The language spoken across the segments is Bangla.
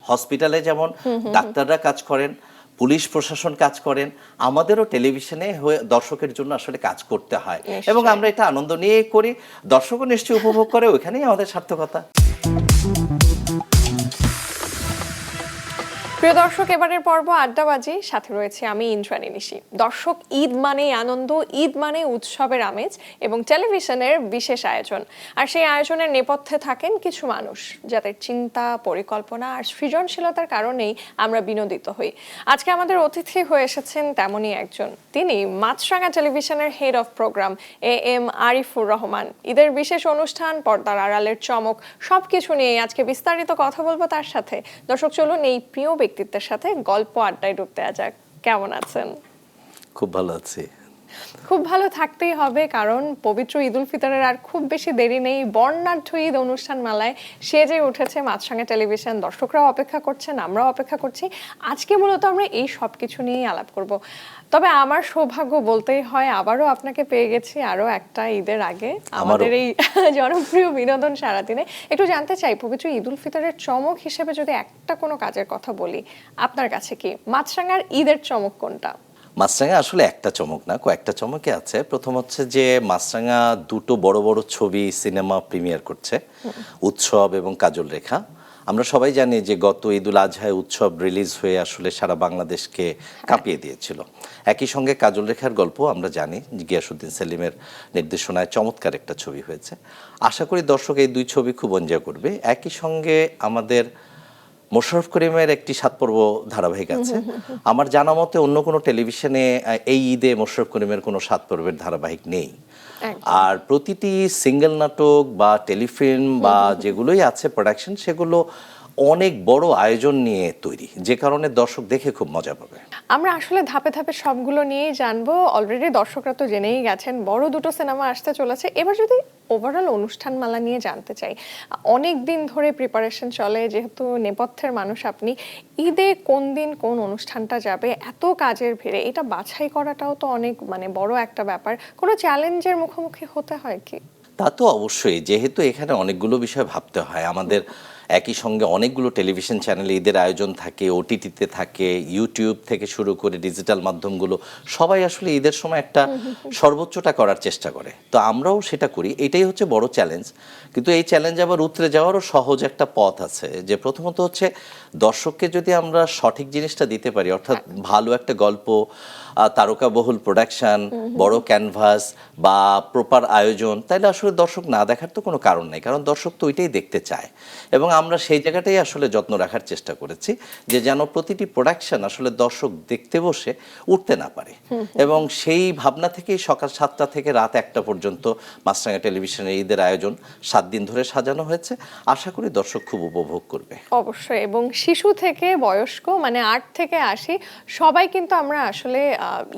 হসপিটালে যেমন ডাক্তাররা কাজ করেন, পুলিশ প্রশাসন কাজ করেন, আমাদেরও টেলিভিশনে দর্শকের জন্য আসলে কাজ করতে হয় এবং আমরা এটা আনন্দ নিয়ে করি, দর্শকও নিশ্চয়ই উপভোগ করে, ওইখানেই আমাদের সার্থকতা। প্রিয় দর্শক, এবারের পর্ব আড্ডাবাজি, সাথে রয়েছে আমি ইন্দ্রাণী নিশি। দর্শক, ঈদ মানে আনন্দ, ঈদ মানে উৎসবের আমেজ এবং টেলিভিশনের বিশেষ আয়োজন। আর সেই আয়োজনের নেপথ্যে থাকেন কিছু মানুষ যাদের চিন্তা, পরিকল্পনা আর সৃজনশীলতার কারণেই আমরা বিনোদিত হই। আজকে আমাদের অতিথি হয়ে এসেছেন তেমনই একজন। তিনি মাছরাঙা টেলিভিশনের head of program AM Arifur Rahman. ঈদের বিশেষ অনুষ্ঠান, পর্দার আড়ালের চমক, সবকিছু নিয়ে আজকে বিস্তারিত কথা বলবো তার সাথে। দর্শক, চলুন এই প্রিয় ব্যক্তিত্বের সাথে গল্প আড্ডায় ঢুকতে যাক। কেমন আছেন? খুব ভালো আছি। খুব ভালো থাকতেই হবে, কারণ পবিত্র ঈদ উল ফিতরের আর খুব বেশি দেরি নেই। বর্ণাঢ্য ঈদ অনুষ্ঠান মেলায় সেজে উঠেছে মাছরাঙা টেলিভিশন। দর্শকরাও অপেক্ষা করছেন, আমরাও অপেক্ষা করছি। আজকে মূলত আমরা এই সব কিছু নিয়েই আলাপ করব। তবে আমার সৌভাগ্য বলতেই হয়, আবারও আপনাকে পেয়ে গেছি আরো একটা ঈদের আগে আমাদের এই জনপ্রিয় বিনোদন সারাদিনে। একটু জানতে চাই, পবিত্র ঈদ উল ফিতরের চমক হিসেবে যদি একটা কোনো কাজের কথা বলি, আপনার কাছে কি মাছরাঙার ঈদের চমক কোনটা? মাছরাঙা আসলে একটা চমক না, কয়েকটা চমকে আছে। প্রথম হচ্ছে যে মাছরাঙা দুটো বড় বড় ছবি সিনেমা প্রিমিয়ার করছে, উৎসব এবং কাজল রেখা। আমরা সবাই জানি যে গত ঈদুল আজহায় উৎসব রিলিজ হয়ে আসলে সারা বাংলাদেশকে কাঁপিয়ে দিয়েছিল। একই সঙ্গে কাজল রেখার গল্প আমরা জানি গিয়াসউদ্দিন সেলিমের নির্দেশনায় চমৎকার একটা ছবি হয়েছে। আশা করি দর্শক এই দুই ছবি খুব এনজয় করবে। একই সঙ্গে আমাদের মোশাররফ করিমের একটি 7 পর্ব ধারাবাহিক আছে। আমার জানা মতে অন্য কোনো টেলিভিশনে এই ঈদে মোশাররফ করিমের কোনো 7 পর্বের ধারাবাহিক নেই। আর প্রতিটি সিঙ্গেল নাটক বা টেলিফিল্ম বা যেগুলোই আছে প্রোডাকশন, সেগুলো অনেক বড় আয়োজন নিয়ে তৈরি, যে কারণে দর্শক দেখে খুব মজা পাবে। আমরা আসলে ধাপে ধাপে সবগুলো নিয়েই জানবো। অলরেডি দর্শকরা তো জেনেই গেছেন বড় দুটো সিনেমা আসতে চলেছে। এবার যদি ওভারঅল অনুষ্ঠানমালা নিয়ে জানতে চাই, অনেক দিন ধরে প্রিপারেশন চলে, যেহেতু নেপথ্যের মানুষ আপনি, ঈদে কোন দিন কোন অনুষ্ঠানটা যাবে এত কাজের ভিড়ে এটা বাছাই করাটাও তো অনেক বড় একটা ব্যাপার। কোনো চ্যালেঞ্জের মুখোমুখি হতে হয় কি? তা তো অবশ্যই, যেহেতু এখানে অনেকগুলো বিষয় ভাবতে হয় আমাদের। একই সঙ্গে অনেকগুলো টেলিভিশন চ্যানেলে ঈদের আয়োজন থাকে, OTT-তে থাকে, ইউটিউব থেকে শুরু করে ডিজিটাল মাধ্যমগুলো সবাই আসলে ঈদের সময় একটা সর্বোচ্চটা করার চেষ্টা করে। তো আমরাও সেটা করি, এটাই হচ্ছে বড় চ্যালেঞ্জ। কিন্তু এই চ্যালেঞ্জ আবার উতরে যাওয়ারও সহজ একটা পথ আছে। যে প্রথমত হচ্ছে দর্শককে যদি আমরা সঠিক জিনিসটা দিতে পারি, অর্থাৎ ভালো একটা গল্প, তারকাবহুল প্রোডাকশন, বড় ক্যানভাস বা প্রপার আয়োজন, তাইলে আসলে দর্শক না দেখার তো কোনো কারণ নেই, কারণ দর্শক তো ওইটাই দেখতে চায়। এবং আমরা সেই জায়গাটাই আসলে যত্ন রাখার চেষ্টা করেছি, যে যেন প্রতিটি প্রোডাকশন আসলে দর্শক দেখতে বসে উঠতে না পারে। এবং সেই ভাবনা থেকেই সকাল 7টা থেকে রাত 1টা পর্যন্ত মাছরাঙা টেলিভিশনের ঈদের আয়োজন 7 দিন ধরে সাজানো হয়েছে। আশা করি দর্শক খুব উপভোগ করবে। অবশ্যই। এবং শিশু থেকে বয়স্ক 8 থেকে 80 সবাই কিন্তু আমরা আসলে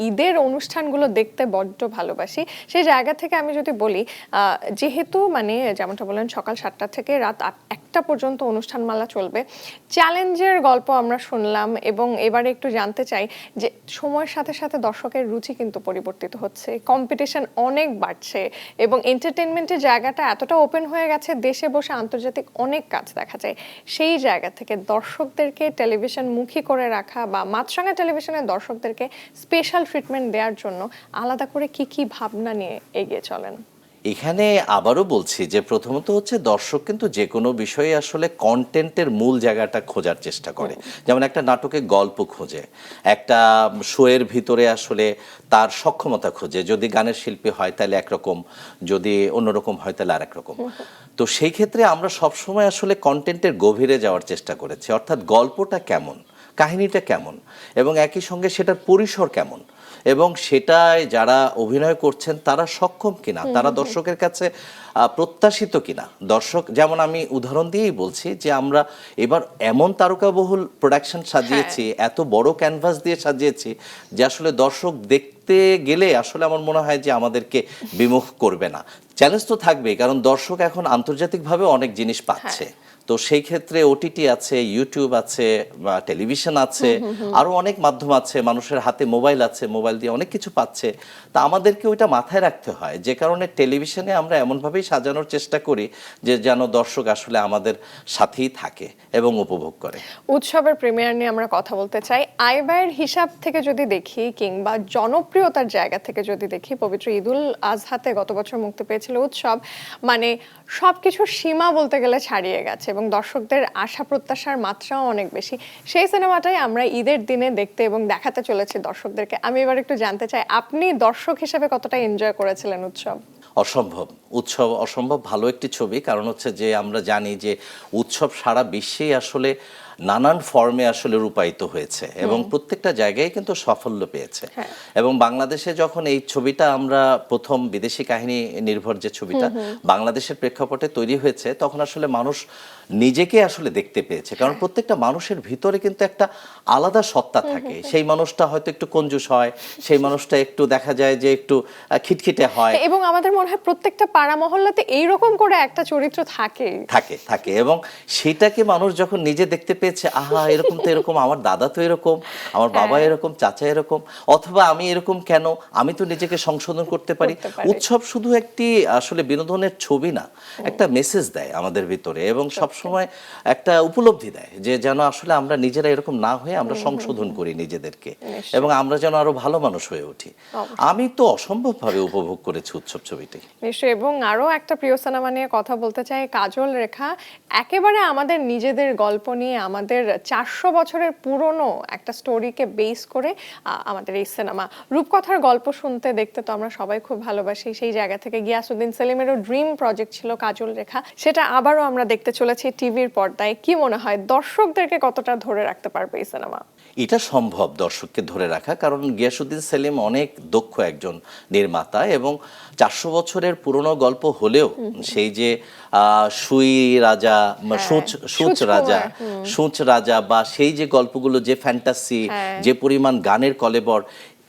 ঈদের অনুষ্ঠানগুলো দেখতে বড্ড ভালোবাসি। সেই জায়গা থেকে আমি যদি বলি, যেহেতু যেমনটা বললেন সকাল 7টা থেকে রাত 1টা পর্যন্ত অনুষ্ঠানমালা চলবে, চ্যালেঞ্জের গল্প আমরা শুনলাম। এবং এবারে একটু জানতে চাই যে সময়ের সাথে সাথে দর্শকের রুচি কিন্তু পরিবর্তিত হচ্ছে, কম্পিটিশন অনেক বাড়ছে এবং এন্টারটেনমেন্টের জায়গাটা এতটা ওপেন হয়ে গেছে, দেশে বসে আন্তর্জাতিক অনেক কাজ দেখা যায়। সেই জায়গা থেকে দর্শকদেরকে টেলিভিশন মুখী করে রাখা বা মাছরাঙা টেলিভিশনের দর্শকদেরকে স্পেশাল ট্রিটমেন্ট দেওয়ার জন্য আলাদা করে কি কি ভাবনা নিয়ে এগিয়ে চলেন? এখানে আবারও বলছি যে প্রথমত হচ্ছে দর্শক কিন্তু যে কোনো বিষয়ে আসলে কন্টেন্টের মূল জায়গাটা খোঁজার চেষ্টা করে। যেমন একটা নাটকে গল্প খোঁজে, একটা শোয়ের ভিতরে আসলে তার সক্ষমতা খোঁজে। যদি গানের শিল্পী হয় তাহলে একরকম, যদি অন্যরকম হয় তাহলে আরেক রকম। তো সেই ক্ষেত্রে আমরা সবসময় আসলে কন্টেন্টের গভীরে যাওয়ার চেষ্টা করেছি, অর্থাৎ গল্পটা কেমন, কাহিনীটা কেমন, এবং একই সঙ্গে সেটার পরিসর কেমন, এবং সেটায় যারা অভিনয় করছেন তারা সক্ষম কিনা, তারা দর্শকের কাছে প্রত্যাশিত কিনা। দর্শক, যেমন আমি উদাহরণ দিয়েই বলছি যে আমরা এবার এমন তারকাবহুল প্রোডাকশন সাজিয়েছি, এত বড় ক্যানভাস দিয়ে সাজিয়েছি যে আসলে দর্শক দেখতে গেলে আসলে আমার মনে হয় যে আমাদেরকে বিমুখ করবে না। চ্যালেঞ্জ তো থাকবেই, কারণ দর্শক এখন আন্তর্জাতিকভাবে অনেক জিনিস পাচ্ছে। তো তো সেই ক্ষেত্রে ওটিটি আছে, ইউটিউব আছে, বা টেলিভিশন আছে, আরো অনেক মাধ্যম আছে, মানুষের হাতে মোবাইল আছে, মোবাইল দিয়ে অনেক কিছু পাচ্ছে। তা আমাদেরকে ওইটা মাথায় রাখতে হয়, যে কারণে টেলিভিশনে আমরা এমনভাবেই সাজানোর চেষ্টা করি যে যেন দর্শক আসলে আমাদের সাথেই থাকে এবং উপভোগ করে। উৎসবের প্রিমিয়ার নিয়ে আমরা কথা বলতে চাই। আয় ব্যয়ের হিসাব থেকে যদি দেখি কিংবা জনপ্রিয়তার জায়গা থেকে যদি দেখি, পবিত্র ঈদুল আজহাতে গত বছর মুক্তি পেয়েছিল উৎসব, মানে সবকিছুর সীমা বলতে গেলে ছাড়িয়ে গেছে এবং দর্শকদের আশা প্রত্যাশার মাত্রাও অনেক বেশি। সেই সিনেমাটাই আমরা ঈদের দিনে দেখতে এবং দেখাতে চলেছি দর্শকদেরকে। আমি এবার একটু জানতে চাই, আপনি দর্শক হিসেবে কতটা এনজয় করেছিলেন উৎসব? অসম্ভব। উৎসব অসম্ভব ভালো একটি ছবি, কারণ হচ্ছে যে আমরা জানি যে উৎসব সারা বিশ্বেই আসলে নানান ফর্মে আসলে রূপায়িত হয়েছে এবং প্রত্যেকটা জায়গায় কিন্তু সাফল্য পেয়েছে। এবং বাংলাদেশে যখন এই ছবিটা আমরা প্রথম বিদেশি কাহিনী নির্ভর যে ছবিটা বাংলাদেশের প্রেক্ষাপটে তৈরি হয়েছে, তখন আসলে মানুষ নিজেকে আসলে দেখতে পেয়েছে, কারণ প্রত্যেকটা মানুষের ভিতরে কিন্তু একটা আলাদা সত্তা থাকে। সেই মানুষটা হয়তো একটু কঞ্জুস হয়, সেই মানুষটা একটু দেখা যায় যে একটু খিটখিটে হয়, এবং আমাদের মনে হয় প্রত্যেকটা পাড়া মহল্লাতে এইরকম করে একটা চরিত্র থাকে থাকে থাকে এবং সেটাকে মানুষ যখন নিজে দেখতে পেয়েছে, আহা এরকম তো, এরকম আমার দাদা তো এরকম, আমার বাবা এরকম, চাচা এরকম, অথবা আমি এরকম কেন, আমি তো নিজেকে সংশোধন করতে পারি। উৎসব শুধু একটি আসলে বিনোদনের ছবি না, একটা মেসেজ দেয় আমাদের ভিতরে এবং সবসময় একটা উপলব্ধি দেয় যে যেন আসলে আমরা নিজেরা এরকম না হয়ে আমরা সংশোধন করি নিজেদেরকে এবং আমরা যেন আরো ভালো মানুষ হয়ে উঠি। আমি তো অসম্ভবভাবে উপভোগ করেছি উৎসব ছবিটি। নিশ্চয়ই। এবং আরো একটা প্রিয় সিনেমা নিয়ে কথা বলতে চাই, কাজল রেখা। একেবারে আমাদের নিজেদের গল্প নিয়ে, আমাদের 400 বছরের পুরনো একটা স্টোরিকে বেস করে আমাদের এই সিনেমা। রূপকথার গল্প শুনতে দেখতে তো আমরা সবাই খুব ভালোবাসি। সেই জায়গা থেকে গিয়াসউদ্দিন সেলিমেরও ড্রিম প্রজেক্ট ছিল কাজল রেখা, সেটা আবারও আমরা দেখতে চলেছি টিভির পর্দায়। কি মনে হয় দর্শকদেরকে কতটা ধরে রাখতে পারবে এই সিনেমা? এটা সম্ভব দর্শককে ধরে রাখা, কারণ গিয়াসউদ্দিন সেলিম অনেক দক্ষ একজন নির্মাতা এবং 400 বছরের পুরনো গল্প হলেও সেই যে সুই রাজা, সূচ রাজা বা সেই যে গল্পগুলো, যে ফ্যান্টাসি, যে পরিমাণ গানের কলেবর,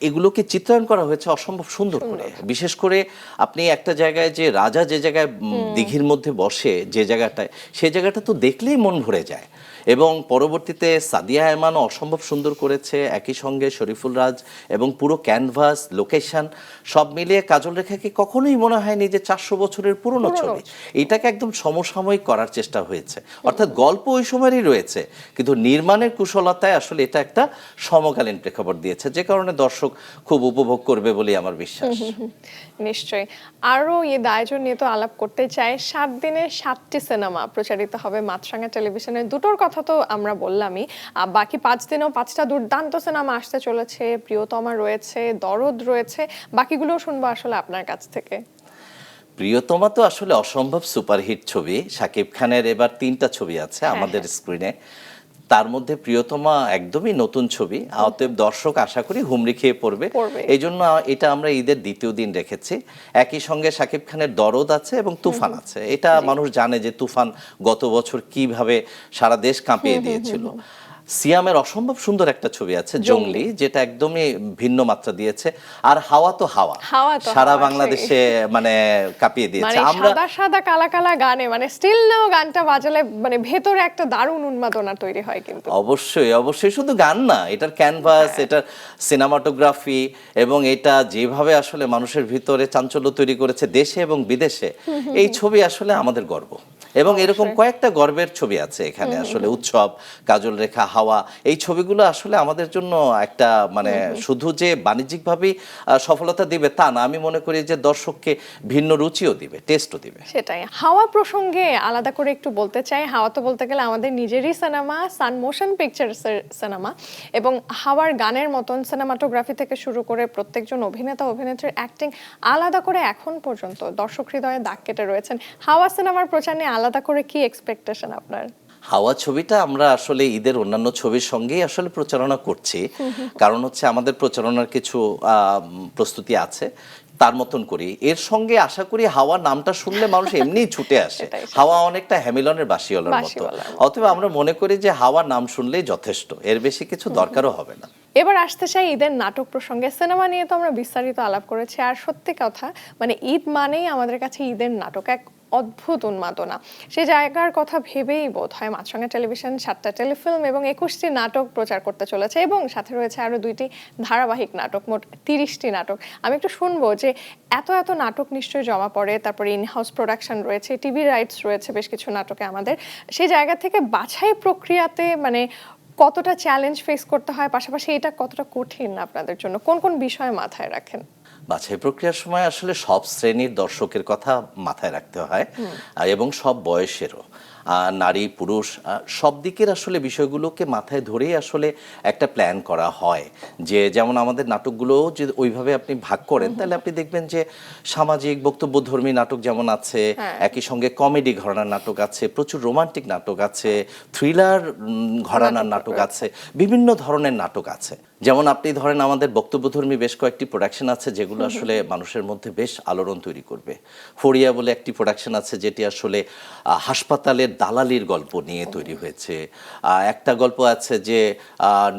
এগুলোকে চিত্রায়ন করা হয়েছে অসম্ভব সুন্দর করে। বিশেষ করে আপনি একটা জায়গায় যে রাজা যে জায়গায় দিঘির মধ্যে বসে, যে জায়গাটায়, সেই জায়গাটা তো দেখলেই মন ভরে যায়। এবং পরবর্তীতে সাদিয়া আয়মানও অসম্ভব সুন্দর করেছে, একই সঙ্গে শরীফুল রাজ, এবং পুরো ক্যানভাস, লোকেশন সব মিলিয়ে কাজল রেখাকে কখনোই মনে হয়নি যে 400 বছরের পুরনো ছবি। এটাকে একদম সমসাময়িক করার চেষ্টা হয়েছে, অর্থাৎ গল্প ওই সময়েরই রয়েছে, কিন্তু নির্মাণের কুশলতায় আসলে এটা একটা সমকালীন প্রেক্ষাপট দিয়েছে, যে কারণে দর্শক খুব উপভোগ করবে বলে আমার বিশ্বাস। নিশ্চয়ই। আরো ঈদ আয়োজন নিয়ে তো আলাপ করতে চাই। 7 দিনে 7টি সিনেমা প্রচারিত হবে মাছরাঙা টেলিভিশনে। দুটোর কথা তো আমরা বললামই, বাকি 5 দিনেও 5টা দুর্দান্ত সিনেমা আসতে চলেছে। প্রিয়তমা রয়েছে, দরদ রয়েছে, বাকিগুলোও শুনবো আসলে আপনার কাছ থেকে। প্রিয়তমা তো আসলে অসম্ভব সুপারহিট ছবি। শাকিব খানের এবার 3টা ছবি আছে আমাদের স্ক্রিনে, তার মধ্যে প্রিয়তমা একদমই নতুন ছবি, অতএব দর্শক আশা করি হুমড়ি খেয়ে পড়বে। এই জন্য এটা আমরা ঈদের দ্বিতীয় দিন রেখেছি। একই সঙ্গে শাকিব খানের দরদ আছে এবং তুফান আছে। এটা মানুষ জানে যে তুফান গত বছর কিভাবে সারা দেশ কাঁপিয়ে দিয়েছিল। সিয়ামের অসম্ভব সুন্দর একটা ছবি আছে জঙ্গলি, যেটা একদমই ভিন্ন মাত্রা দিয়েছে। আর হাওয়া তো হাওয়া সারা বাংলাদেশে মানে কাঁপিয়ে দিয়েছে। আমরা সাদা সাদা কালা কালা গানে, মানে স্টিল নাও গানটা বাজালে মানে ভেতরে একটা দারুণ উন্মাদনা তৈরি হয়। কিন্তু অবশ্যই অবশ্যই শুধু গান না, এটার ক্যানভাস, এটার সিনেমাটোগ্রাফি এবং এটা যেভাবে আসলে মানুষের ভিতরে চাঞ্চল্য তৈরি করেছে দেশে এবং বিদেশে, এই ছবি আসলে আমাদের গর্ব। এবং এরকম কয়েকটা গর্বের ছবি আছে এখানে আসলে, উৎসব, কাজল রেখা, হাওয়া, এই ছবিগুলো আসলে আমাদের জন্য একটা মানে শুধু যে বাণিজ্যিকভাবেই সফলতা দিবে তা না, আমি মনে করি যে দর্শককে ভিন্ন রুচিও দিবে, টেস্টও দিবে। সেটাই। হাওয়া প্রসঙ্গে আলাদা করে একটু বলতে চাই। হাওয়া তো বলতে গেলে আমাদের নিজেরই সিনেমা, সান মোশন পিকচার্সের সিনেমা, এবং হাওয়ার গানের মতন সিনেমাটোগ্রাফি থেকে শুরু করে প্রত্যেকজন অভিনেতা অভিনেত্রীর অ্যাক্টিং আলাদা করে এখন পর্যন্ত দর্শক হৃদয়ে দাগ কেটে রয়েছেন। হাওয়া সিনেমার প্রচার নিয়ে আলাদা করে কি এক্সপেকটেশন আপনার? হাওয়া ছবিটা আমরা আসলে ঈদের অন্যান্য ছবির সঙ্গেই আসলে প্রচারণা করছি, কারণ হচ্ছে আমাদের প্রচারণার কিছু প্রস্তুতি আছে, তার মতন করি। এর সঙ্গে আশা করি হাওয়া নামটা শুনলে মানুষ এমনিই ছুটে আসে। হাওয়া অনেকটা হ্যামিলনের বাঁশিওয়ালার মতো, অতএব আমরা মনে করি যে হাওয়া নাম শুনলেই যথেষ্ট, এর বেশি কিছু দরকারও হবে না। এবার আসতে চাই ঈদের নাটক প্রসঙ্গে। সিনেমা নিয়ে তো আমরা বিস্তারিত আলাপ করেছি, আর সত্যি কথা মানে ঈদ মানেই আমাদের কাছে ঈদের নাটক এক অদ্ভুত উন্মাদনা। সেই জায়গার কথা ভেবেই বোধ হয় মাছরাঙা টেলিভিশন 7টা টেলিফিল্ম এবং 21টি নাটক প্রচার করতে চলেছে এবং সাথে রয়েছে আরো 2টি ধারাবাহিক নাটক, মোট 30টি নাটক। আমি একটু শুনবো যে এত এত নাটক নিশ্চয়ই জমা পড়ে, তারপরে ইনহাউস প্রোডাকশন রয়েছে, টিভি রাইটস রয়েছে বেশ কিছু নাটকে আমাদের। সেই জায়গা থেকে বাছাই প্রক্রিয়াতে মানে কতটা চ্যালেঞ্জ ফেস করতে হয়, পাশাপাশি এটা কতটা কঠিন আপনাদের জন্য, কোন কোন বিষয় মাথায় রাখেন? বাছাই প্রক্রিয়ার সময় আসলে সব শ্রেণীর দর্শকের কথা মাথায় রাখতে হয়, এবং সব বয়সেরও, নারী পুরুষ সব দিকের আসলে বিষয়গুলোকে মাথায় ধরেই আসলে একটা প্ল্যান করা হয়। যে যেমন আমাদের নাটকগুলোও যদি ওইভাবে আপনি ভাগ করেন তাহলে আপনি দেখবেন যে সামাজিক বক্তব্যধর্মী নাটক যেমন আছে, একই সঙ্গে কমেডি ঘরানার নাটক আছে, প্রচুর রোমান্টিক নাটক আছে, থ্রিলার ঘরানার নাটক আছে, বিভিন্ন ধরনের নাটক আছে। যেমন আপনি ধরেন আমাদের বক্তব্যধর্মী বেশ কয়েকটি প্রোডাকশন আছে যেগুলো আসলে মানুষের মধ্যে বেশ আলোড়ন তৈরি করবে। ফরিয়া বলে একটি প্রোডাকশন আছে যেটি আসলে হাসপাতালের দালালির গল্প নিয়ে তৈরি হয়েছে। একটা গল্প আছে যে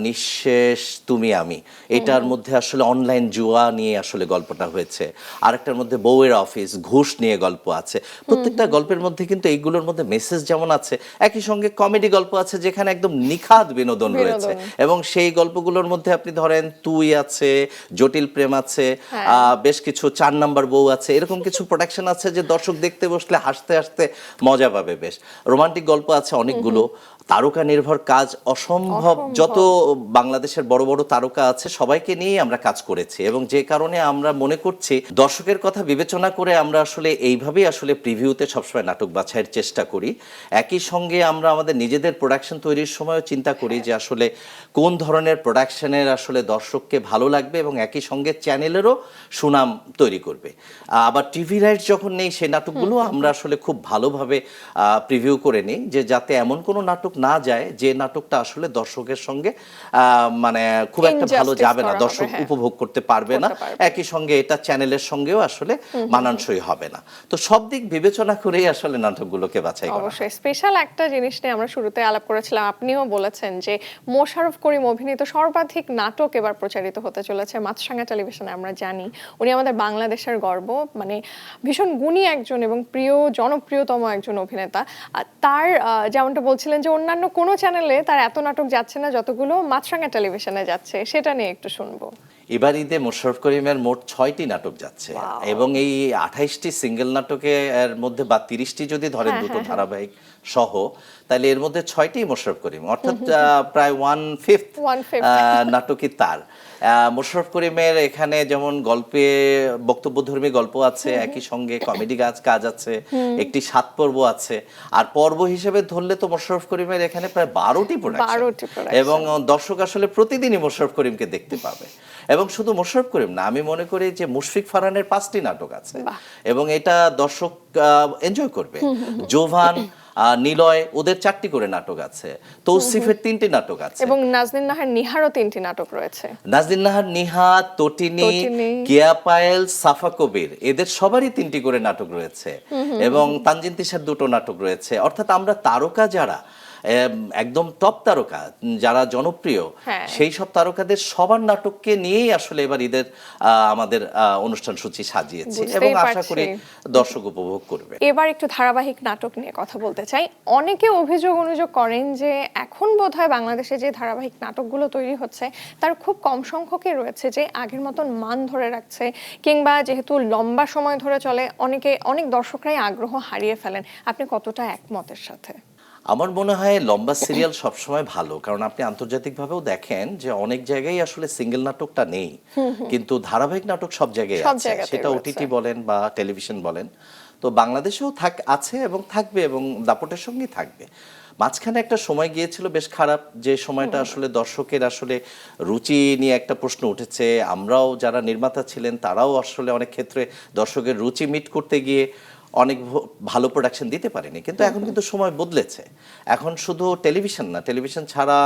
নিঃশেষ তুমি আমি, এটার মধ্যে আসলে অনলাইন জুয়া নিয়ে আসলে গল্পটা হয়েছে। আরেকটার মধ্যে বউয়ের অফিস, ঘুষ নিয়ে গল্প আছে। প্রত্যেকটা গল্পের মধ্যে কিন্তু এইগুলোর মধ্যে মেসেজ যেমন আছে, একই সঙ্গে কমেডি গল্প আছে যেখানে একদম নিখাদ বিনোদন রয়েছে। এবং সেই গল্পগুলোর মধ্যে আপনি ধরেন তুই আছে, জটিল প্রেম আছে, বেশ কিছু 4 নাম্বার বউ আছে, এরকম কিছু প্রোডাকশন আছে যে দর্শক দেখতে বসলে হাসতে হাসতে মজা পাবে। বেশ রোমান্টিক গল্প আছে অনেকগুলো, তারকা নির্ভর কাজ অসম্ভব। যত বাংলাদেশের বড় বড় তারকা আছে সবাইকে নিয়ে আমরা কাজ করেছি, এবং যে কারণে আমরা মনে করছি দর্শকের কথা বিবেচনা করে আমরা আসলে এইভাবেই আসলে প্রিভিউতে সবসময় নাটক বাছাইয়ের চেষ্টা করি। একই সঙ্গে আমরা আমাদের নিজেদের প্রোডাকশন তৈরির সময়ও চিন্তা করি যে আসলে কোন ধরনের প্রোডাকশনের আসলে দর্শককে ভালো লাগবে এবং একই সঙ্গে চ্যানেলেরও সুনাম তৈরি করবে। আবার টিভি রাইটস যখন নেই সেই নাটকগুলো আমরা আসলে খুব ভালোভাবে প্রিভিউ করে নিই, যে যাতে এমন কোনো নাটক না যায় যে নাটকটা আসলে দর্শকের সঙ্গে মানে খুব একটা ভালো যাবে না, দর্শক উপভোগ করতে পারবে না, একই সঙ্গে এটা চ্যানেলের সঙ্গেও আসলে মানানসই হবে না। তো সব দিক বিবেচনা করেই আসলে নাটকগুলোকে বাছাই করা। অবশ্যই স্পেশাল একটা জিনিস নিয়ে আমরা শুরুতে আলাপ করেছিলাম, আপনিও বলেছেন যে মোশাররফ করিম অভিনীত সর্বাধিক নাটক এবার প্রচারিত হতে চলেছে মাছরাঙা টেলিভিশনে। আমরা জানি উনি আমাদের বাংলাদেশের গর্ব, মানে ভীষণ গুণী একজন এবং প্রিয় জনপ্রিয়তম একজন অভিনেতা। তার যেমনটা বলছিলেন যে অন্যান্য কোনো চ্যানেলে তার এত নাটক যাচ্ছে না যতগুলো মাছরাঙা টেলিভিশনে যাচ্ছে, সেটা নিয়ে একটু শুনবো। এবার ঈদে মোশাররফ করিমের মোট 6টি নাটক যাচ্ছে, এবং এই 28টি সিঙ্গেল নাটকের মধ্যে বা 30টি যদি ধরেন দুটো ধারাবাহিক সহ, তাহলে এর মধ্যে 6টি মোশাররফ করিম, অর্থাৎ প্রায় 1/5 নাটকই তার। মোশাররফ করিমের এখানে যেমন গল্পে বক্তব্যধর্মী গল্প আছে, একই সঙ্গে কমেডি কাজ আছে, একটি 7 পর্ব আছে। আর পর্ব হিসেবে ধরলে তো মোশাররফ করিমের এখানে প্রায় 12টি প্রোডাকশন, এবং দর্শক আসলে প্রতিদিনই মোশাররফ করিমকে দেখতে পাবে। এবং শুধু মোশাররফ করিম না, আমি মনে করি যে মুশফিক ফারহানের 5টি নাটক আছে এবং এটা দর্শক এনজয় করবে। জোভান, নিলয়, ওদের 4টি করে নাটক আছে, তৌসিফের 3টি নাটক আছে, এবং নাজনীন নাহার নিহারও 3টি নাটক রয়েছে। নাজনীন নাহার, নিহা, তটিনী, কেয়া পায়েল, সাফা কবির, এদের সবারই 3টি করে নাটক রয়েছে, এবং তানজিন তিশার 2টো নাটক রয়েছে। অর্থাৎ আমরা তারকা যারা একদম টপ তারকা, যারা জনপ্রিয়, সেই সব তারকাদের সবার নাটককে নিয়েই আসলে এবার ঈদের আমাদের অনুষ্ঠান সূচি সাজিয়েছি, এবং আশা করি দর্শক উপভোগ করবে। এবার একটু ধারাবাহিক নাটক নিয়ে কথা বলতে চাই। অনেকে অনুযোগ করেন যে এখন বোধহয় বাংলাদেশে যে ধারাবাহিক নাটকগুলো তৈরি হচ্ছে তার খুব কম সংখ্যকই রয়েছে যে আগের মতন মান ধরে রাখছে, কিংবা যেহেতু লম্বা সময় ধরে চলে অনেক দর্শকরাই আগ্রহ হারিয়ে ফেলেন। আপনি কতটা একমতের সাথে? আমার মনে হয় লম্বা সিরিয়াল সবসময় ভালো, কারণ আপনি আন্তর্জাতিকভাবেও দেখেন যে অনেক জায়গায় আসলে সিঙ্গেল নাটকটা নেই, কিন্তু ধারাবাহিক নাটক সব জায়গায় আছে, সেটা ওটিটি বলেন বা টেলিভিশন বলেন। তো বাংলাদেশেও আছে এবং থাকবে, এবং দাপটের সঙ্গেই থাকবে। মাঝখানে একটা সময় গিয়েছিল বেশ খারাপ, যে সময়টা আসলে দর্শকের আসলে রুচি নিয়ে একটা প্রশ্ন উঠেছে। আমরাও যারা নির্মাতা ছিলেন তারাও আসলে অনেক ক্ষেত্রে দর্শকের রুচি মিট করতে গিয়ে অনেক ভালো প্রোডাকশন দিতে পারেনি, কিন্তু এখন কিন্তু সময় বদলেছে। এখন শুধু টেলিভিশন না, টেলিভিশন ছাড়া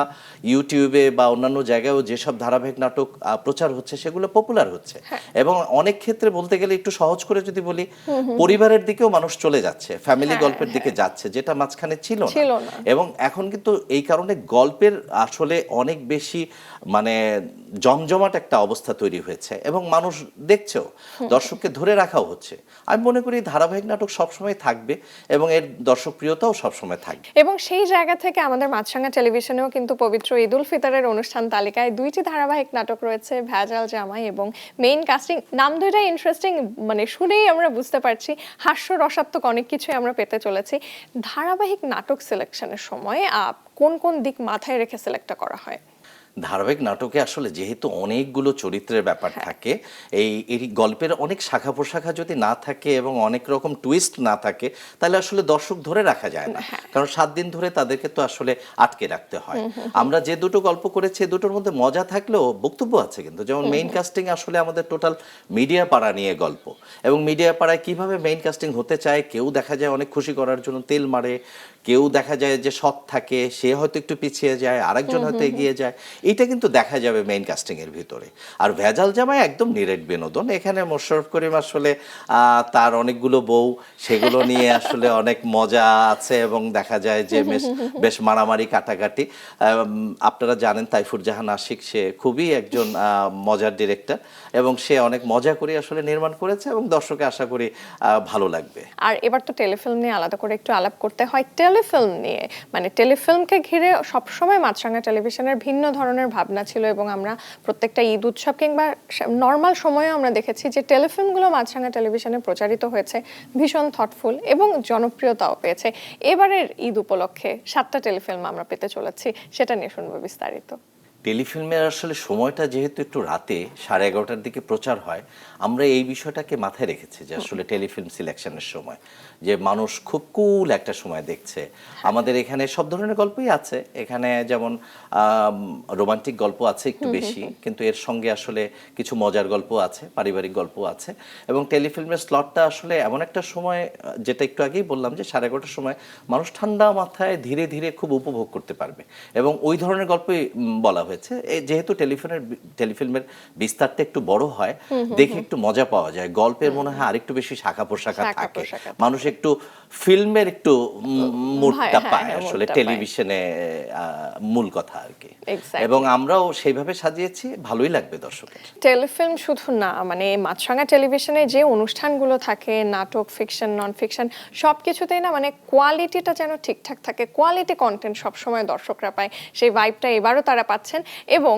ইউটিউবে বা অন্যান্য জায়গায়ও যেসব ধারাবাহিক নাটক প্রচার হচ্ছে সেগুলো পপুলার হচ্ছে, এবং অনেক ক্ষেত্রে বলতে গেলে একটু সহজ করে যদি বলি, পরিবারের দিকেও মানুষ চলে যাচ্ছে, ফ্যামিলি গল্পের দিকে যাচ্ছে, যেটা মাঝখানে ছিল না। এবং এখন কিন্তু এই কারণে গল্পের আসলে অনেক বেশি মানে জমজমাট একটা অবস্থা তৈরি হয়েছে, এবং মানুষ দেখছেও, দর্শককে ধরে রাখাও হচ্ছে। আমি মনে করি ধারাবাহিক নাটক সবসময় থাকবে এবং এর দর্শকপ্রিয়তাও সবসময় থাকবে। এবং সেই জায়গা থেকে আমাদের মাছরাঙা টেলিভিশনেও কিন্তু পবিত্র ঈদ উল ফিতরের অনুষ্ঠান তালিকায় 2টি ধারাবাহিক নাটক রয়েছে, ভেজাল জামাই এবং মেইন কাস্টিং। নাম দুইটাই ইন্টারেস্টিং, মানে শুনেই আমরা বুঝতে পারছি হাস্য রসাত্মক অনেক কিছুই আমরা পেতে চলেছি। ধারাবাহিক নাটক সিলেকশনের সময় কোন কোন দিক মাথায় রেখে সিলেক্টটা করা হয়? ধারাবাহিক নাটকে আসলে যেহেতু অনেকগুলো চরিত্রের ব্যাপার থাকে, এই গল্পের অনেক শাখা প্রশাখা যদি না থাকে এবং অনেক রকম টুইস্ট না থাকে, তাহলে আসলে দর্শক ধরে রাখা যায় না, কারণ 7 দিন ধরে তাদেরকে তো আসলে আটকে রাখতে হয়। আমরা যে দুটো গল্প করেছি দুটোর মধ্যে মজা থাকলেও বক্তব্য আছে কিন্তু, যেমন মেইন কাস্টিং আসলে আমাদের টোটাল মিডিয়া পাড়া নিয়ে গল্প, এবং মিডিয়া পাড়ায় কিভাবে মেইন কাস্টিং হতে চায়, কেউ দেখা যায় অনেক খুশি করার জন্য তেল মারে, কেউ দেখা যায় যে সৎ থাকে, সে হয়তো একটু পিছিয়ে যায়, আরেকজন হয়তো এগিয়ে যায়, এটা কিন্তু দেখা যাবে মেইন কাস্টিং এর ভিতরে। আর ভেজাল জামাই একদম নিরেট বিনোদন, এখানে মোশাররফ করিম আসলে তার অনেকগুলো বউ, সেগুলো নিয়ে আসলে অনেক মজা আছে এবং দেখা যায় যে বেশ মারামারি কাটাকাটি। আপনারা জানেন তাইফুর জাহান আশিক, সে খুবই একজন মজার ডিরেক্টর এবং সে অনেক মজা করে আসলে নির্মাণ করেছে এবং দর্শকে আশা করি ভালো লাগবে। আর এবার তো টেলিফিল্ম নিয়ে আলাদা করে একটু আলাপ করতে হয়। টেলিফিল্ম নিয়ে, মানে টেলিফিল্মকে ঘিরে সবসময় মাছরাঙা টেলিভিশনের ভিন্ন ধরনের ভাবনা ছিল, এবং আমরা প্রত্যেকটা ঈদ উৎসব কিংবা নর্মাল সময়েও আমরা দেখেছি যে টেলিফিল্মগুলো মাছরাঙা টেলিভিশনে প্রচারিত হয়েছে, ভীষণ থটফুল এবং জনপ্রিয়তাও পেয়েছে। এবারের ঈদ উপলক্ষে 7টা টেলিফিল্ম আমরা পেতে চলেছি, সেটা নিয়ে শুনবো বিস্তারিত। টেলিফিল্মের আসলে সময়টা যেহেতু একটু রাতে 11:30টার দিকে প্রচার হয়, আমরা এই বিষয়টাকে মাথায় রেখেছি যে আসলে টেলিফিল্ম সিলেকশনের সময় যে মানুষ খুব কুল একটা সময় দেখছে। আমাদের এখানে সব ধরনের গল্পই আছে, এখানে যেমন রোমান্টিক গল্প আছে একটু বেশি, কিন্তু এর সঙ্গে আসলে কিছু মজার গল্প আছে, পারিবারিক গল্প আছে, এবং টেলিফিল্মের স্লটটা আসলে এমন একটা সময়, যেটা একটু আগেই বললাম যে 11:30টার সময় মানুষ ঠান্ডা মাথায় ধীরে ধীরে খুব উপভোগ করতে পারবে, এবং ওই ধরনের গল্পই বলা হয়েছে। যেহেতু টেলিফিল্মের বিস্তারটা একটু বড় হয়, দেখে একটু মজা পাওয়া যায়, গল্পের মনে হয় আরেকটু বেশি শাখা প্রশাখা থাকে, মানুষ একটু ফিল্মের একটু মুডটা পায় আসলে টেলিভিশনে, মূল কথা আর কি। এবং আমরাও সেইভাবে সাজিয়েছি, ভালোই লাগবে দর্শকের। টেলিফিল্ম শুধু না, মানে মাছরাঙা টেলিভিশনে যে অনুষ্ঠানগুলো থাকে, নাটক, ফিকশন, নন ফিকশন, সবকিছুতেই না মানে কোয়ালিটিটা যেন ঠিকঠাক থাকে, কোয়ালিটি কন্টেন্ট সবসময় দর্শকরা পায়, সেই ভাইবটা এবারও তারা পাচ্ছেন। এবং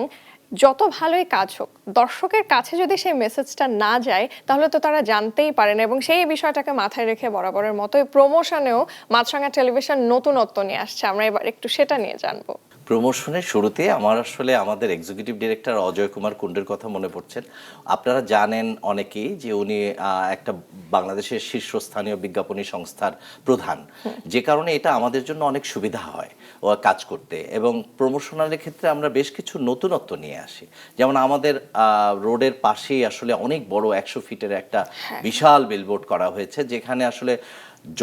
যত ভালোই কাজ হোক, দর্শকের কাছে যদি সেই মেসেজটা না যায় তাহলে তো তারা জানতেই পারে না, এবং সেই বিষয়টাকে মাথায় রেখে বরাবরের মতোই প্রমোশনেও মাছরাঙা টেলিভিশন নতুনত্ব নিয়ে আসছে। আমরা এবার একটু সেটা নিয়ে জানবো। প্রমোশনের শুরুতে আমার আসলে আমাদের এক্সিকিউটিভ ডিরেক্টর অজয় কুমার কুণ্ডের কথা মনে পড়ছেন। আপনারা জানেন অনেকেই যে উনি একটা বাংলাদেশের শীর্ষস্থানীয় বিজ্ঞাপনী সংস্থার প্রধান, যে কারণে এটা আমাদের জন্য অনেক সুবিধা হয় ও কাজ করতে, এবং প্রমোশনালের ক্ষেত্রে আমরা বেশ কিছু নতুনত্ব নিয়ে আসি। যেমন আমাদের রোডের পাশেই আসলে অনেক বড় 100 ফিটের একটা বিশাল বিলবোর্ড করা হয়েছে, যেখানে আসলে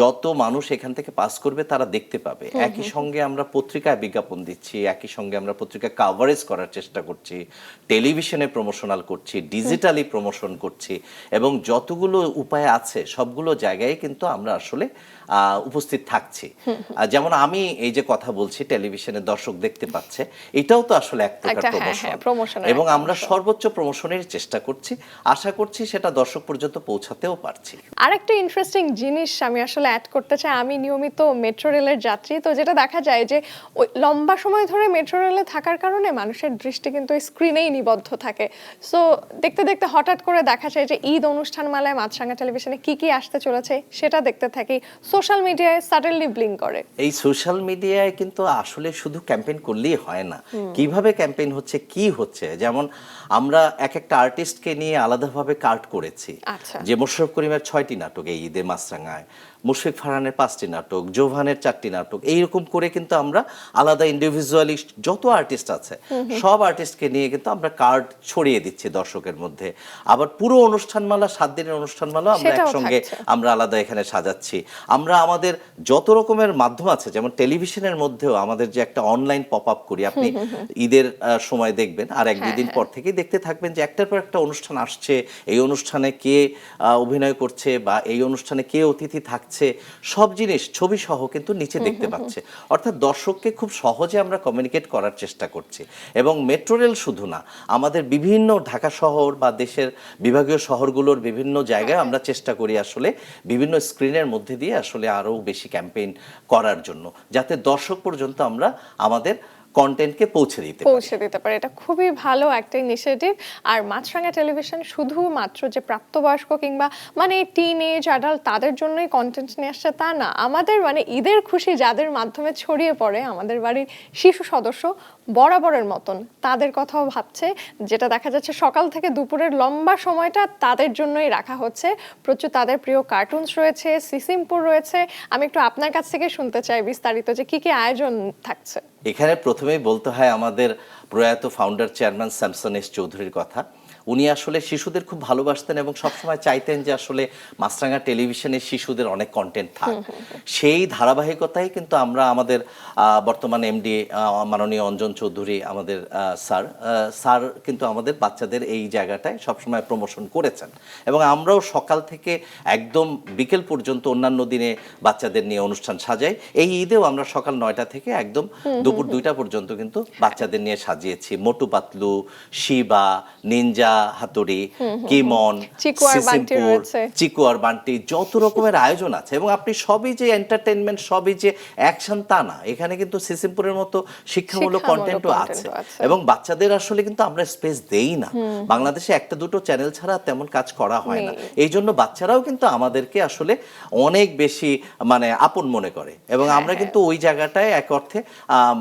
যত মানুষ এখান থেকে পাস করবে তারা দেখতে পাবে। একই সঙ্গে আমরা পত্রিকায় বিজ্ঞাপন দিচ্ছি, একই সঙ্গে আমরা পত্রিকা কাভারেজ করার চেষ্টা করছি, টেলিভিশনে প্রমোশনাল করছি, ডিজিটালি প্রমোশন করছি, এবং যতগুলো উপায় আছে সবগুলো জায়গায় কিন্তু আমরা আসলে উপস্থিত থাকছি। যেমন আমি এই যে কথা বলছি, টেলিভিশনে দর্শক দেখতে পাচ্ছে, এটাও তো আসলে এক প্রকার প্রমোশন, এবং আমরা সর্বোচ্চ প্রমোশনের চেষ্টা করছি, আশা করছি সেটা দর্শক পর্যন্ত পৌঁছাতেও পারছি। আরেকটা ইন্টারেস্টিং জিনিস আমি আসলে অ্যাড করতে চাই, আমি নিয়মিত মেট্রো রেলের যাত্রী, তো যেটা দেখা যায় যে ওই লম্বা সময় ধরে মেট্রো রেলে থাকার কারণে মানুষের দৃষ্টি কিন্তু স্ক্রিনেই নিবদ্ধ থাকে। সো দেখতে দেখতে হঠাৎ করে দেখা যায় যে ঈদ অনুষ্ঠানমালায় মাছরাঙা টেলিভিশনে কি কি আসতে চলেছে সেটা দেখতে থাকি, সোশ্যাল মিডিয়ায় সাডেনলি ব্লিঙ্ক করে। এই সোশ্যাল মিডিয়ায় কিন্তু আসলে শুধু ক্যাম্পেইন করলেই হয় না, কিভাবে ক্যাম্পেইন হচ্ছে, কি হচ্ছে, যেমন আমরা এক একটা আর্টিস্টকে নিয়ে আলাদাভাবে কার্ড করেছি। যে মোশাররফ করিমের 6টি নাটক এই ঈদে মাছরাঙায়, মুশফিক ফারহানের 5টি নাটক, জোভানের 4টি নাটক, এইরকম করে কিন্তু আমরা আলাদা ইন্ডিভিজুয়ালি যত আর্টিস্ট আছে সব আর্টিস্টকে নিয়ে কিন্তু আমরা কার্ড ছড়িয়ে দিচ্ছি দর্শকের মধ্যে। আবার পুরো অনুষ্ঠানমালা, 7 দিনের অনুষ্ঠানমালা আমরা একসঙ্গে আমরা আলাদা এখানে সাজাচ্ছি। আমরা আমাদের যত রকমের মাধ্যম আছে, যেমন টেলিভিশনের মধ্যেও আমাদের যে একটা অনলাইন পপ আপ করি, আপনি ঈদের সময় দেখবেন, আর 1-2 দিন পর থেকেই দেখতে থাকবেন যে একটার পর একটা অনুষ্ঠান আসছে, এই অনুষ্ঠানে কে অভিনয় করছে বা এই অনুষ্ঠানে কে অতিথি থাকছে, থাকছে, সব জিনিস ছবি সহ কিন্তু নিচে দেখতে পাচ্ছে। অর্থাৎ দর্শককে খুব সহজে আমরা কমিউনিকেট করার চেষ্টা করছি। এবং মেট্রো রেল শুধু না, আমাদের বিভিন্ন ঢাকা শহর বা দেশের বিভাগীয় শহরগুলোর বিভিন্ন জায়গায় আমরা চেষ্টা করি আসলে বিভিন্ন স্ক্রিনের মধ্যে দিয়ে আসলে আরও বেশি ক্যাম্পেইন করার জন্য, যাতে দর্শক পর্যন্ত আমরা আমাদের কন্টেন্টকে পৌঁছে দিতে পারে। এটা খুবই ভালো একটা ইনিশিয়েটিভ। আর মাছরাঙা টেলিভিশন শুধুমাত্র যে প্রাপ্তবয়স্ক কিংবা মানে টিনেজ অ্যাডাল্ট তাদের জন্যই কন্টেন্ট নিয়ে আসছে তা না, আমাদের মানে ঈদের খুশি যাদের মাধ্যমে ছড়িয়ে পড়ে আমাদের বাড়ির শিশু সদস্য বরাবরের মতন তাদের কথাও ভাবছে, যেটা দেখা যাচ্ছে সকাল থেকে দুপুরের লম্বা সময়টা তাদের জন্যই রাখা হচ্ছে। প্রচুর তাদের প্রিয় কার্টুনস রয়েছে, সিসিমপুর রয়েছে। আমি একটু আপনার কাছ থেকে শুনতে চাই বিস্তারিত যে কি আয়োজন থাকছে। এখানে প্রথমেই বলতে হয় আমাদের প্রয়াত ফাউন্ডার চেয়ারম্যান স্যামসন এস চৌধুরীর কথা। উনি আসলে শিশুদের খুব ভালোবাসতেন এবং সবসময় চাইতেন যে আসলে মাছরাঙা টেলিভিশনে শিশুদের অনেক কন্টেন্ট থাক। সেই ধারাবাহিকতায় কিন্তু আমরা আমাদের বর্তমান এমডি মাননীয় অঞ্জন চৌধুরী আমাদের স্যার কিন্তু আমাদের বাচ্চাদের এই জায়গাটায় সবসময় প্রমোশন করেছেন, এবং আমরাও সকাল থেকে একদম বিকেল পর্যন্ত অন্যান্য দিনে বাচ্চাদের নিয়ে অনুষ্ঠান সাজাই। এই ঈদেও আমরা সকাল 9টা থেকে একদম দুপুর 2টা পর্যন্ত কিন্তু বাচ্চাদের নিয়ে সাজিয়েছি। মোটু পাতলু, শিবা, নিনজা হাতুড়ি, কিমন, সিসিমপুর, চিকু আর বান্টি, যত রকমের আয়োজন আছে। এবং আপনি সবই যে এন্টারটেইনমেন্ট, সবই যে অ্যাকশন তা না, এখানে কিন্তু সিসিমপুরের মতো শিক্ষামূলক কন্টেন্টও আছে। এবং বাচ্চাদের আসলে কিন্তু আমরা স্পেস দেই না। বাংলাদেশে একটা দুটো চ্যানেল ছাড়া তেমন কাজ করা হয় না। এই জন্য বাচ্চারাও কিন্তু আমাদেরকে আসলে অনেক বেশি মানে আপন মনে করে, এবং আমরা কিন্তু ওই জায়গাটায় এক অর্থে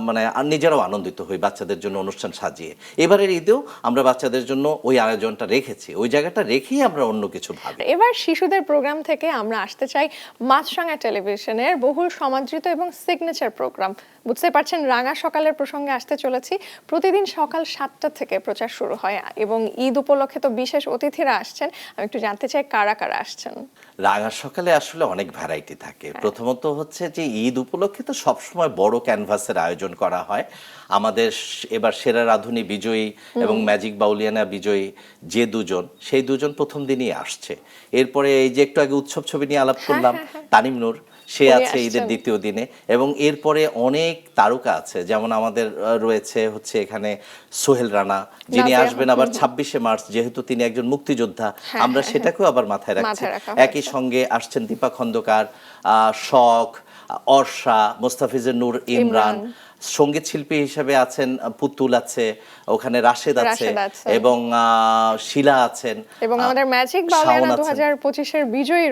মানে নিজেরাও আনন্দিত হই বাচ্চাদের জন্য অনুষ্ঠান সাজিয়ে। এবারের ঈদেও আমরা বাচ্চাদের জন্য ওই আয়োজনটা রেখেছি, ওই জায়গাটা রেখেই আমরা অন্য কিছু ভাবি। এবার শিশুদের প্রোগ্রাম থেকে আমরা আসতে চাই মাছরাঙা টেলিভিশনের বহুল সমাদৃত এবং সিগনেচার প্রোগ্রাম। বুঝতে পারছেন রাঙা সকালের প্রসঙ্গে আসতে চলেছি। প্রতিদিন সকাল 7টা থেকে প্রচার শুরু হয় এবং ঈদ উপলক্ষে তো বিশেষ অতিথিরা আসছেন। আমি একটু জানতে চাই কারা কারা আসছেন। রাঙা সকালে আসলে অনেক ভ্যারাইটি থাকে। প্রথমত হচ্ছে যে ঈদ উপলক্ষে তো সবসময় বড় ক্যানভাসের আয়োজন করা হয়। আমাদের এবার সেরা রাধুনী বিজয়ী এবং ম্যাজিক বাউলিয়ানা বিজয়ী যে দুজন, সেই দুজন প্রথম দিনই আসছে। এরপরে এই যে একটু আগে উৎসব ছবি নিয়ে আলাপ করলাম, তানিম নূর, সে আছে ঈদের দ্বিতীয় দিনে। এবং এরপরে অনেক তারকা আছে, যেমন আমাদের রয়েছে হচ্ছে এখানে সোহেল রানা, যিনি আসবেন আবার 26শে মার্চ, যেহেতু তিনি একজন মুক্তিযোদ্ধা, আমরা সেটাকেও আবার মাথায় রাখছি। একই সঙ্গে আসছেন দীপা খন্দকার, শখ, অর্ষা, মোস্তাফিজুর নূর ইমরান। সঙ্গীত শিল্পী হিসেবে আছেন পুতুল আছে, ওখানে রাশেদ আছে, এবং শিলা আছেন, এবং আমাদের ম্যাজিক বাউলিয়ানা 2025-এর বিজয়ী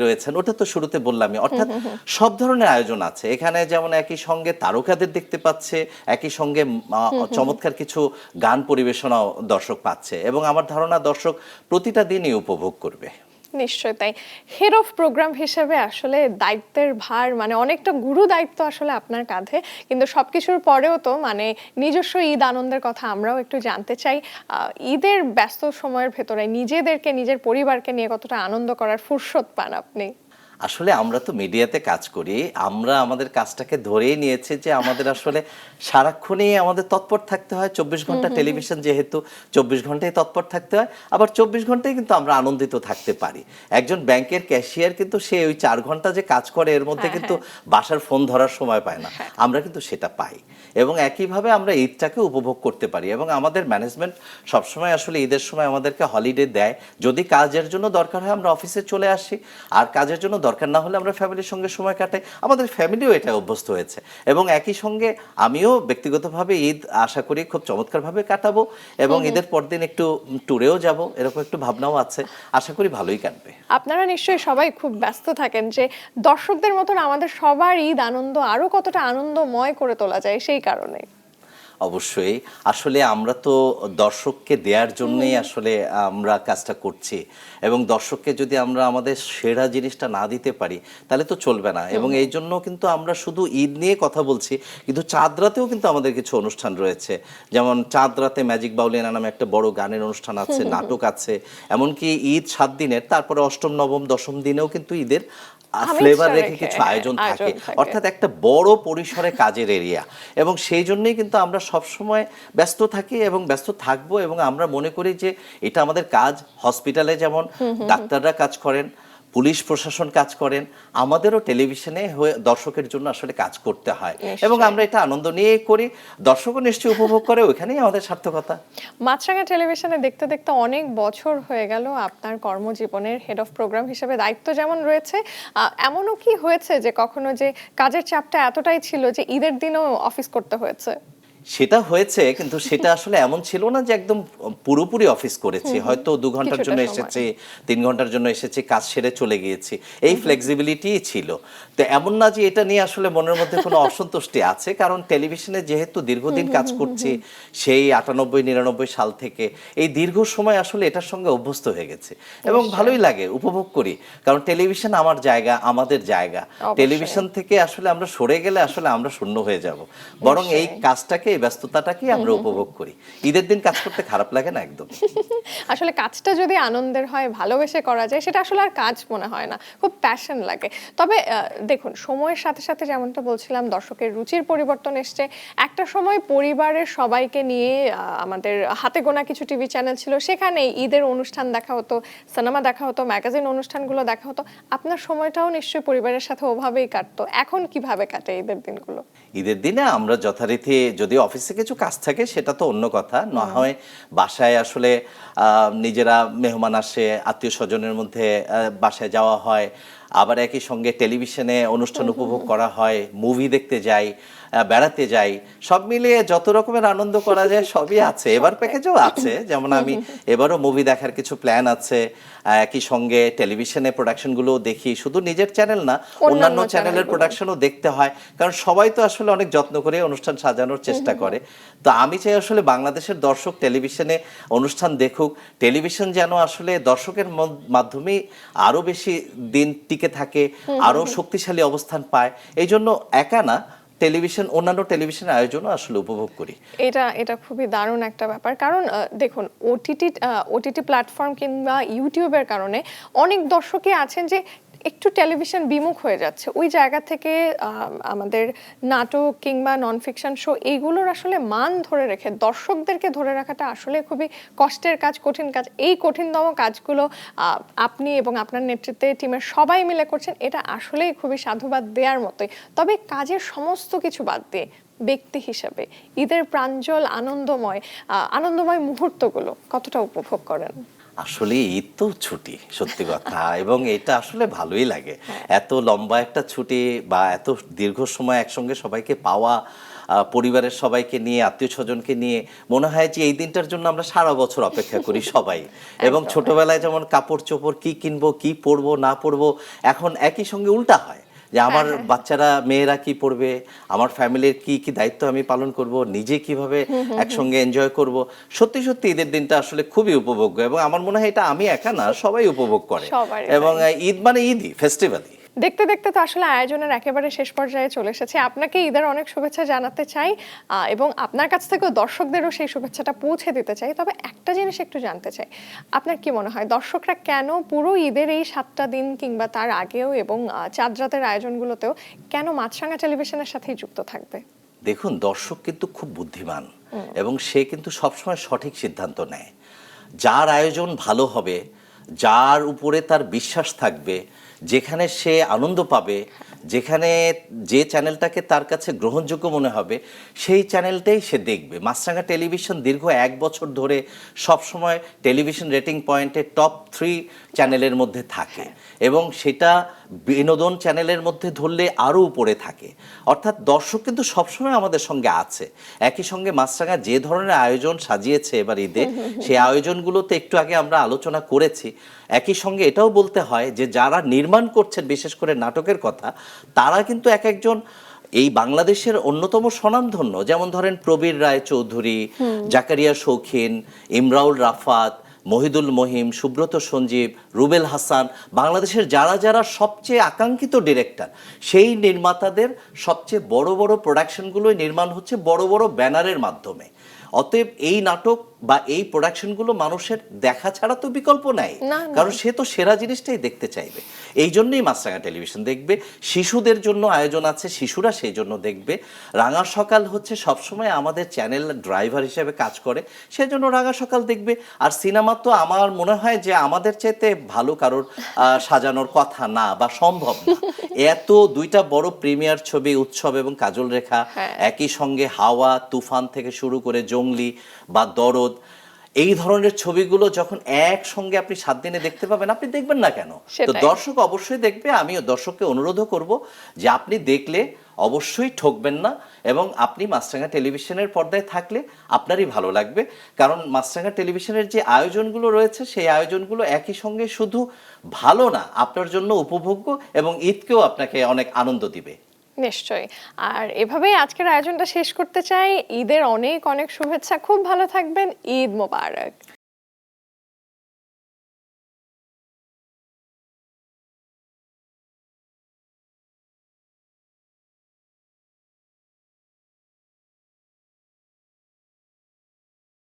রয়েছেন। ওটা তো শুরুতে বললামই। অর্থাৎ সব ধরনের আয়োজন আছে এখানে। যেমন একই সঙ্গে তারকাদের দেখতে পাচ্ছে, একই সঙ্গে চমৎকার কিছু গান পরিবেশনাও দর্শক পাচ্ছে, এবং আমার ধারণা দর্শক প্রতিটা দিনই উপভোগ করবে। নিশ্চয় তাই। হেড অফ প্রোগ্রাম হিসেবে আসলে দায়িত্বের ভার মানে অনেকটা গুরু দায়িত্ব আসলে আপনার কাঁধে, কিন্তু সবকিছুর পরেও তো মানে নিজস্ব ঈদ আনন্দের কথা আমরাও একটু জানতে চাই। ঈদের ব্যস্ত সময়ের ভেতরে নিজেদেরকে, নিজের পরিবারকে নিয়ে কতটা আনন্দ করার ফুরসত পান আপনি? আসলে আমরা তো মিডিয়াতে কাজ করি, আমরা আমাদের কাজটাকে ধরেই নিয়েছি যে আমাদের আসলে সারাক্ষণই আমাদের তৎপর থাকতে হয়। 24 ঘন্টা টেলিভিশন, যেহেতু 24 ঘন্টায় তৎপর থাকতে হয়, আবার 24 ঘন্টায় কিন্তু আমরা আনন্দিত থাকতে পারি। একজন ব্যাংকের ক্যাশিয়ার কিন্তু সে ওই 4 ঘন্টা যে কাজ করে এর মধ্যে কিন্তু বাসার ফোন ধরার সময় পায় না, আমরা কিন্তু সেটা পাই। এবং একইভাবে আমরা ঈদটাকে উপভোগ করতে পারি। এবং আমাদের ম্যানেজমেন্ট সবসময় আসলে ঈদের সময় আমাদেরকে হলিডে দেয়। যদি কাজের জন্য দরকার হয় আমরা অফিসে চলে আসি, আর কাজের জন্য দরকার না হলে আমরা ফ্যামিলির সঙ্গে সময় কাটাই। আমাদের ফ্যামিলিও এটা অভ্যস্ত হয়েছে। এবং একই সঙ্গে আমিও ব্যক্তিগতভাবে ঈদ আশা করি খুব চমৎকারভাবে কাটাবো, এবং ঈদের পরদিন একটু ট্যুরেও যাব, এরকম একটু ভাবনাও আছে। আশা করি ভালোই কাটবে। আপনারা নিশ্চয়ই সবাই খুব ব্যস্ত থাকেন, যে দর্শকদের মতন আমাদের সবার ঈদ আনন্দ আরো কতটা আনন্দময় করে তোলা যায় সেই কারণে। অবশ্যই, আসলে আমরা তো দর্শককে দেওয়ার জন্যই আসলে আমরা কাজটা করছি, এবং দর্শককে যদি আমরা আমাদের সেরা জিনিসটা না দিতে পারি তাহলে তো চলবে না। এবং এই জন্য কিন্তু আমরা শুধু ঈদ নিয়ে কথা বলছি, কিন্তু চাঁদ রাতেও কিন্তু আমাদের কিছু অনুষ্ঠান রয়েছে। যেমন চাঁদ রাতে ম্যাজিক বাউলিয়ানা নামে একটা বড় গানের অনুষ্ঠান আছে, নাটক আছে, এমনকি ঈদ 7 দিনের, তারপরে অষ্টম নবম দশম দিনেও কিন্তু ঈদের ফ্লেভার রেখে কিছু আয়োজন থাকে। অর্থাৎ একটা বড় পরিসরে কাজের এরিয়া, এবং সেই জন্যই কিন্তু আমরা সবসময় ব্যস্ত থাকি এবং ব্যস্ত থাকবো। এবং আমরা মনে করি যে এটা আমাদের কাজ। হসপিটালে যেমন ডাক্তাররা কাজ করেন, পুলিশ প্রশাসন কাজ করেন, আমাদেরও টেলিভিশনে হয়ে দর্শকের জন্য আসলে কাজ করতে হয় এবং আমরা এটা আনন্দ নিয়ে করি, দর্শকও নিশ্চয়ই উপভোগ করে, ওইখানেই আমাদের সার্থকতা। মাছরাঙা টেলিভিশনে দেখতে দেখতে অনেক বছর হয়ে গেল আপনার কর্মজীবনের হেড অফ প্রোগ্রাম হিসেবে দায়িত্ব যেমন রয়েছে, এমনও কি হয়েছে যে কখনো যে কাজের চাপটা এতটাই ছিল যে ঈদের দিনও অফিস করতে হয়েছে? সেটা হয়েছে, কিন্তু সেটা আসলে এমন ছিল না যে একদম পুরোপুরি অফিস করেছি, হয়তো 2 ঘন্টার জন্য এসেছি, 3 ঘন্টার জন্য এসেছি, কাজ সেরে চলে গিয়েছি, এই ফ্লেক্সিবিলিটি ছিল। তো এমন না যে এটা নিয়ে আসলে মনের মধ্যে কোনো অসন্তুষ্টি আছে, কারণ টেলিভিশনে যেহেতু দীর্ঘদিন কাজ করছি, সেই 98-99 সাল থেকে, এই দীর্ঘ সময় আসলে এটার সঙ্গে অভ্যস্ত হয়ে গেছে এবং ভালোই লাগে, উপভোগ করি, কারণ টেলিভিশন আমার জায়গা, আমাদের জায়গা। টেলিভিশন থেকে আসলে আমরা সরে গেলে আসলে আমরা শূন্য হয়ে যাব, বরং এই কাজটাকে, এই ব্যস্ততাটাকে আমরা উপভোগ করি। ঈদের দিন কাজ করতে খারাপ লাগে না একদম। আসলে কাজটা যদি আনন্দের হয়, ভালোবেসে করা যায়, সেটা আসলে আর কাজ মনে হয় না, খুব প্যাশন লাগে। তবে দেখুন, সময়ের সাথে সাথে যেমনটা বলছিলাম, দর্শকের রুচির পরিবর্তন এসছে। একটা সময় পরিবারের সবাইকে নিয়ে আমাদের হাতে গোনা কিছু টিভি চ্যানেল ছিল, সেখানে ঈদের অনুষ্ঠান দেখা হতো, সিনেমা দেখা হতো, ম্যাগাজিন অনুষ্ঠানগুলো দেখা হতো। আপনার সময়টাও নিশ্চয়ই পরিবারের সাথে ওভাবেই কাটতো। এখন কিভাবে কাটে ঈদের দিনগুলো? ঈদের দিনে আমরা যথারীতি, যদি অফিসে কিছু কাজ থাকে সেটা তো অন্য কথা, না হয় বাসায় আসলে নিজেরা, মেহমান আসে, আত্মীয় স্বজনের মধ্যে বাসায় যাওয়া হয়, আবার একই সঙ্গে টেলিভিশনে অনুষ্ঠান উপভোগ করা হয়, মুভি দেখতে যাই, বেড়াতে যাই, সব মিলিয়ে যত রকমের আনন্দ করা যায় সবই আছে। এবার প্যাকেজও আছে, যেমন আমি এবারও মুভি দেখার কিছু প্ল্যান আছে, একই সঙ্গে টেলিভিশনে প্রোডাকশনগুলোও দেখি, শুধু নিজের চ্যানেল না, অন্যান্য চ্যানেলের প্রোডাকশনও দেখতে হয়, কারণ সবাই তো আসলে অনেক যত্ন করে অনুষ্ঠান সাজানোর চেষ্টা করে। তো আমি চাই আসলে বাংলাদেশের দর্শক টেলিভিশনে অনুষ্ঠান দেখুক, টেলিভিশন যেন আসলে দর্শকের মাধ্যমেই আরো বেশি দিন টিকে থাকে, আরো শক্তিশালী অবস্থান পায়। এই জন্য একা না, টেলিভিশন, অন্যান্য টেলিভিশনের আয়োজনও আসলে উপভোগ করি। এটা এটা খুবই দারুণ একটা ব্যাপার, কারণ দেখুন, ওটিটি প্ল্যাটফর্ম কিংবা ইউটিউবের কারণে অনেক দর্শকই আছেন যে একটু টেলিভিশন বিমুখ হয়ে যাচ্ছে। ওই জায়গা থেকে আমাদের নাটক কিংবা নন ফিকশন শো, এইগুলোর আসলে মান ধরে রেখে দর্শকদেরকে ধরে রাখাটা আসলে খুবই কষ্টের কাজ, কঠিন কাজ। এই কঠিনতম কাজগুলো আপনি এবং আপনার নেতৃত্বে টিমের সবাই মিলে করছেন, এটা আসলেই খুবই সাধুবাদ দেওয়ার মতোই। তবে কাজের সমস্ত কিছু বাদ দিয়ে ব্যক্তি হিসেবে ঈদের প্রাঞ্জল আনন্দময় মুহূর্তগুলো কতটা উপভোগ করেন? আসলে ঈদ তো ছুটি, সত্যি কথা, এবং এটা আসলে ভালোই লাগে। এত লম্বা একটা ছুটি বা এত দীর্ঘ সময় একসঙ্গে সবাইকে পাওয়া, পরিবারের সবাইকে নিয়ে, আত্মীয় স্বজনকে নিয়ে, মনে হয় যে এই দিনটার জন্য আমরা সারা বছর অপেক্ষা করি সবাই। এবং ছোটবেলায় যেমন কাপড় চোপড় কি কিনবো, কি পরবো না পরবো, এখন একই সঙ্গে উল্টা হয় যে আমার বাচ্চারা, মেয়েরা কি পড়বে, আমার ফ্যামিলির কি কি দায়িত্ব আমি পালন করব, নিজে কিভাবে একসঙ্গে এনজয় করব। সত্যি সত্যি ঈদের দিনটা আসলে খুবই উপভোগ্য, এবং আমার মনে হয় এটা আমি একা না, সবাই উপভোগ করে। এবং ঈদ মানে ঈদই, ফেস্টিভ্যালই। দেখতে দেখতে তো আসলে আয়োজনের একেবারে শেষ পর্যায়ে চলে এসেছে। আপনাকে ঈদের অনেক শুভেচ্ছা জানাতে চাই এবং আপনার কাছ থেকেও দর্শকদেরও সেই শুভেচ্ছাটা পৌঁছে দিতে চাই। তবে একটা জিনিস একটু জানতে চাই, আপনার কি মনে হয় দর্শকরা কেন পুরো ঈদের এই 7টা দিন কিংবা তার আগেও এবং চাঁদ রাতের আয়োজনগুলোতেও কেন মাছরাঙা টেলিভিশনের সাথেই যুক্ত থাকবে? দেখুন, দর্শক কিন্তু খুব বুদ্ধিমান এবং সে কিন্তু সবসময় সঠিক সিদ্ধান্ত নেয়। যার আয়োজন ভালো হবে, যার উপরে তার বিশ্বাস থাকবে, যেখানে সে আনন্দ পাবে, যেখানে যে চ্যানেলটাকে তার কাছে গ্রহণযোগ্য মনে হবে, সেই চ্যানেলটাই সে দেখবে। মাছরাঙা টেলিভিশন দীর্ঘ 1 বছর ধরে সবসময় টেলিভিশন রেটিং পয়েন্টে টপ 3 চ্যানেলের মধ্যে থাকে, এবং সেটা বিনোদন চ্যানেলের মধ্যে ধরলে আরও উপরে থাকে। অর্থাৎ দর্শক কিন্তু সবসময় আমাদের সঙ্গে আছে। একই সঙ্গে মাছরাঙা যে ধরনের আয়োজন সাজিয়েছে এবার ঈদে, সেই আয়োজনগুলোতে একটু আগে আমরা আলোচনা করেছি। একই সঙ্গে এটাও বলতে হয় যে যারা নির্মাণ করছেন, বিশেষ করে নাটকের কথা, তারা কিন্তু এক একজন এই বাংলাদেশের অন্যতম স্বনামধন্য, যেমন ধরেন প্রবীর রায় চৌধুরী, জাকারিয়া শৌখিন, ইমরাউল রাফাত, মহিদুল মহিম, সুব্রত সঞ্জীব, রুবেল হাসান, বাংলাদেশের যারা যারা সবচেয়ে আকাঙ্ক্ষিত ডিরেক্টর, সেই নির্মাতাদের সবচেয়ে বড় বড় প্রোডাকশনগুলোই নির্মাণ হচ্ছে বড় বড় ব্যানারের মাধ্যমে। অতএব এই নাটক বা এই প্রোডাকশনগুলো মানুষের দেখা ছাড়া তো বিকল্প নাই, না, না। কারণ সে তো সেরা জিনিসটাই দেখতে চাইবে। এই জন্যই মাছরাঙা টেলিভিশন দেখবে, শিশুদের জন্য আয়োজন আছে, শিশুরা সেই জন্য দেখবে। রাঙা সকাল হচ্ছে সবসময় আমাদের চ্যানেল ড্রাইভার হিসেবে কাজ করে, সেজন্য রাঙা সকাল দেখবে। আর সিনেমা তো আমার মনে হয় যে আমাদের চাইতে ভালো কারোর সাজানোর কথা না বা সম্ভব না। এত দুইটা বড় প্রিমিয়ার ছবি, উৎসব এবং কাজল রেখা, হ্যাঁ। একই সঙ্গে হাওয়া, তুফান থেকে শুরু করে জংলি বা দরদ, এই ধরনের ছবিগুলো যখন একসঙ্গে আপনি 7 দিনে দেখতে পাবেন, আপনি দেখবেন না কেন? তো সেটাই। দর্শক অবশ্যই দেখবে। আমিও দর্শককে অনুরোধও করব যে আপনি দেখলে অবশ্যই ঠকবেন না, এবং আপনি মাছরাঙা টেলিভিশনের পর্দায় থাকলে আপনারই ভালো লাগবে। কারণ মাছরাঙা টেলিভিশনের যে আয়োজনগুলো রয়েছে, সেই আয়োজনগুলো একই সঙ্গে শুধু ভালো না, আপনার জন্য উপভোগ্য, এবং ঈদকেও আপনাকে অনেক আনন্দ দিবে। নিশ্চয়ই। আর এভাবেই আজকের আয়োজনটা শেষ করতে চাই। ঈদের অনেক অনেক শুভেচ্ছা, খুব ভালো থাকবেন, ঈদ মোবারক।